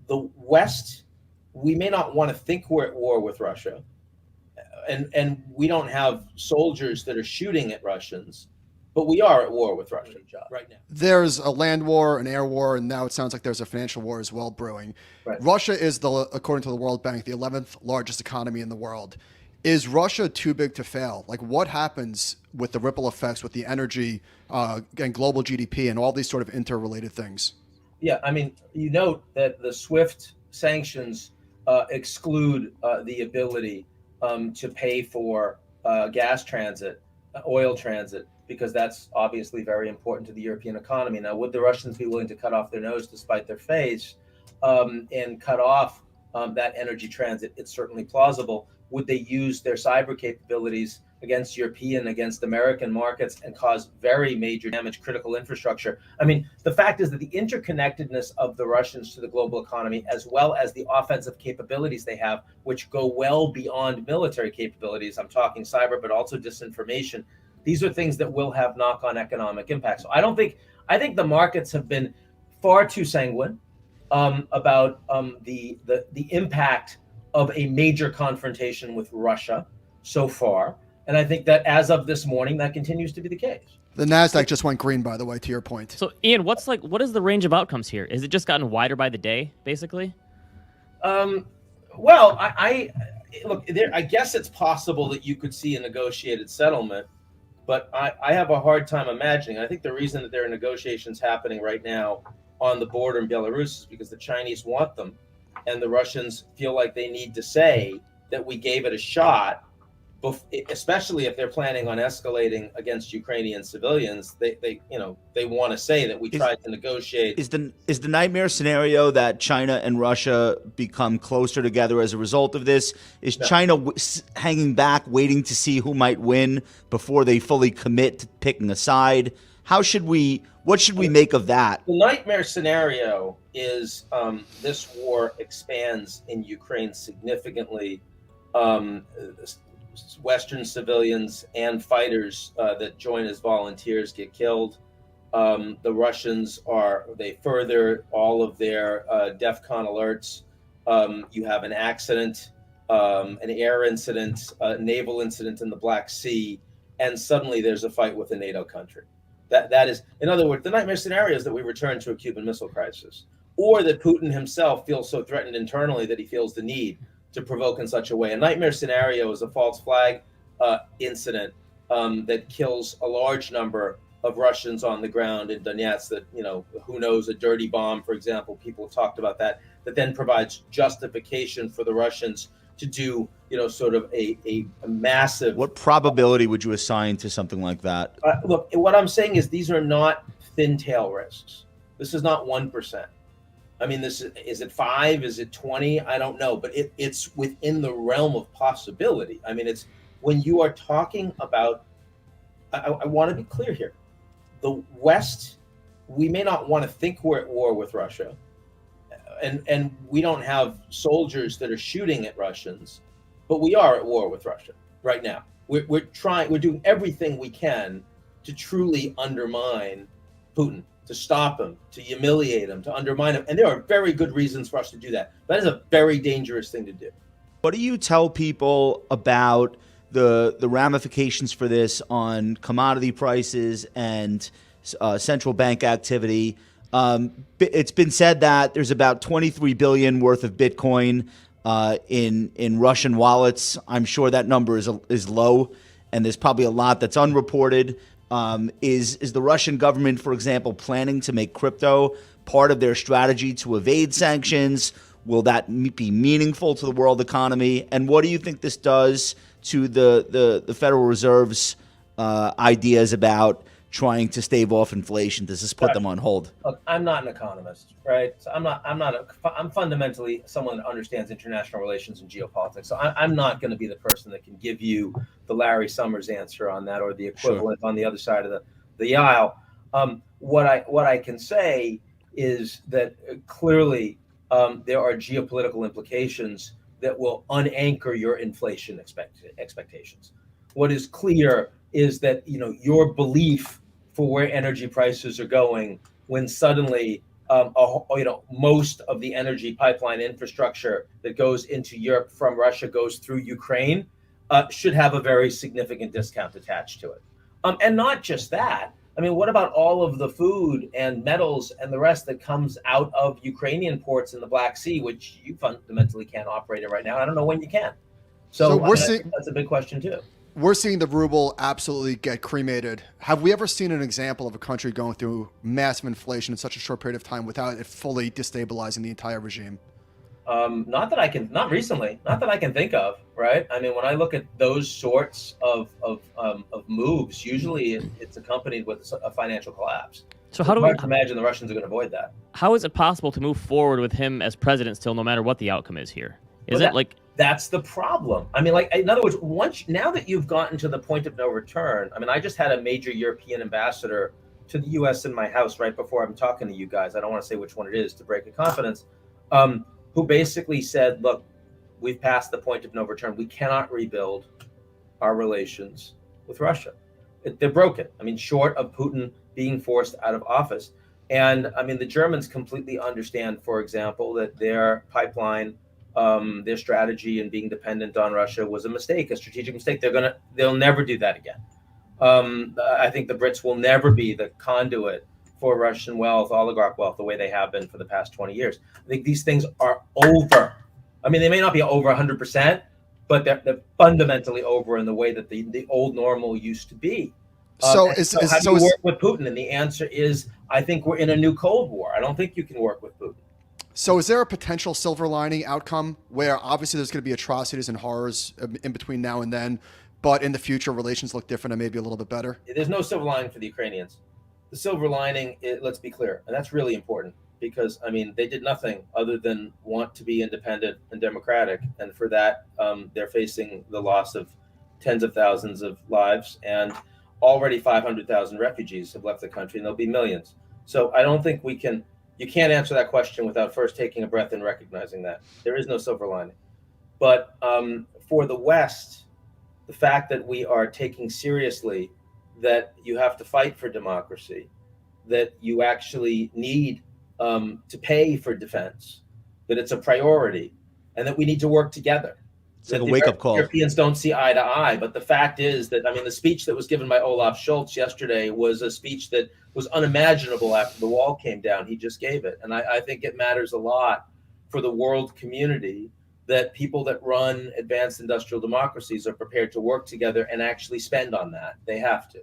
the West, we may not want to think we're at war with Russia, and we don't have soldiers that are shooting at Russians, but we are at war with Russia right now. There's a land war, an air war, and now it sounds like there's a financial war as well brewing. Right. Russia is, according to the World Bank, the 11th largest economy in the world. Is Russia too big to fail? Like, what happens with the ripple effects with the energy and global GDP and all these sort of interrelated things? Yeah, I mean, you note that the SWIFT sanctions exclude the ability to pay for gas transit, oil transit, because that's obviously very important to the European economy. Now, would the Russians be willing to cut off their nose to spite their face and cut off that energy transit? It's certainly plausible. Would they use their cyber capabilities against European, against American markets and cause very major damage, critical infrastructure? I mean, the fact is that the interconnectedness of the Russians to the global economy, as well as the offensive capabilities they have, which go well beyond military capabilities, I'm talking cyber, but also disinformation, these are things that will have knock-on economic impacts. So I think the markets have been far too sanguine about the impact of a major confrontation with Russia so far. And I think that as of this morning, that continues to be the case. The NASDAQ just went green, by the way, to your point. So, Ian, what is the range of outcomes here? Is it just gotten wider by the day, basically? Well, I look, I guess it's possible that you could see a negotiated settlement, but I have a hard time imagining. I think the reason that there are negotiations happening right now on the border in Belarus is because the Chinese want them, and the Russians feel like they need to say that we gave it a shot, especially if they're planning on escalating against Ukrainian civilians. They want to say that we tried to negotiate. Is the nightmare scenario that China and Russia become closer together as a result of this? Is China hanging back, waiting to see who might win before they fully commit to picking a side? What should we make of that? The nightmare scenario is this war expands in Ukraine significantly. Western civilians and fighters that join as volunteers get killed. The Russians they further all of their DEFCON alerts. You have an accident, an air incident, a naval incident in the Black Sea, and suddenly there's a fight with a NATO country. That is, in other words, the nightmare scenario is that we return to a Cuban Missile Crisis, or that Putin himself feels so threatened internally that he feels the need to provoke in such a way. A nightmare scenario is a false flag incident that kills a large number of Russians on the ground in Donetsk. That, who knows, a dirty bomb, for example. People have talked about that then provides justification for the Russians to do, sort of a massive. What probability would you assign to something like that? Look, what I'm saying is these are not thin tail risks. This is not 1%. I mean, is it 5? Is it 20? I don't know, but it's within the realm of possibility. I mean, it's when you are talking about, I want to be clear here. The West, we may not want to think we're at war with Russia, and we don't have soldiers that are shooting at Russians, but we are at war with Russia right now. We're doing everything we can to truly undermine Putin, to stop him, to humiliate him, to undermine him. And there are very good reasons for us to do that. That is a very dangerous thing to do. What do you tell people about the ramifications for this on commodity prices and central bank activity? It's been said that there's about $23 billion worth of Bitcoin in Russian wallets. I'm sure that number is low, and there's probably a lot that's unreported. Is the Russian government, for example, planning to make crypto part of their strategy to evade sanctions? Will that be meaningful to the world economy? And what do you think this does to the Federal Reserve's ideas about trying to stave off inflation? Does this put them on hold? Look, I'm not an economist, right? So I'm fundamentally someone that understands international relations and geopolitics. So I'm not going to be the person that can give you the Larry Summers answer on that, or the equivalent on the other side of the aisle. What I can say is that clearly there are geopolitical implications that will unanchor your inflation expectations. What is clear is that your belief for where energy prices are going, when suddenly most of the energy pipeline infrastructure that goes into Europe from Russia goes through Ukraine, should have a very significant discount attached to it. And not just that. I mean, what about all of the food and metals and the rest that comes out of Ukrainian ports in the Black Sea, which you fundamentally can't operate in right now? I don't know when you can. So I think that's a big question too. We're seeing the ruble absolutely get cremated. Have we ever seen an example of a country going through massive inflation in such a short period of time without it fully destabilizing the entire regime? Not recently, not that I can think of, right? I mean, when I look at those sorts of moves, usually it's accompanied with a financial collapse. So how do we imagine the Russians are going to avoid that? How is it possible to move forward with him as president still, no matter what the outcome is here? That's the problem. I mean, in other words, now that you've gotten to the point of no return, I mean, I just had a major European ambassador to the U.S. in my house right before I'm talking to you guys. I don't want to say which one it is to break a confidence. Who basically said, look, we've passed the point of no return. We cannot rebuild our relations with Russia. They're broken. I mean, short of Putin being forced out of office. And I mean, the Germans completely understand, for example, that their pipeline, their strategy in being dependent on Russia was a mistake, a strategic mistake. They'll never do that again. I think the Brits will never be the conduit for Russian wealth, oligarch wealth, the way they have been for the past 20 years. I think these things are over. I mean, they may not be over 100%, but they're fundamentally over in the way that the old normal used to be. So how do you work with Putin? And the answer is, I think we're in a new Cold War. I don't think you can work with Putin. So is there a potential silver lining outcome where obviously there's going to be atrocities and horrors in between now and then, but in the future relations look different and maybe a little bit better? There's no silver lining for the Ukrainians. The silver lining, let's be clear, and that's really important because, I mean, they did nothing other than want to be independent and democratic. And for that, they're facing the loss of tens of thousands of lives, and already 500,000 refugees have left the country, and there'll be millions. So I don't think you can't answer that question without first taking a breath and recognizing that. There is no silver lining. But for the West, the fact that we are taking seriously that you have to fight for democracy, that you actually need to pay for defense, that it's a priority, and that we need to work together. It's like a wake-up call. Europeans don't see eye to eye, but the fact is that, I mean, the speech that was given by Olaf Scholz yesterday was a speech that was unimaginable after the wall came down. He just gave it. And I think it matters a lot for the world community that people that run advanced industrial democracies are prepared to work together and actually spend on that. They have to.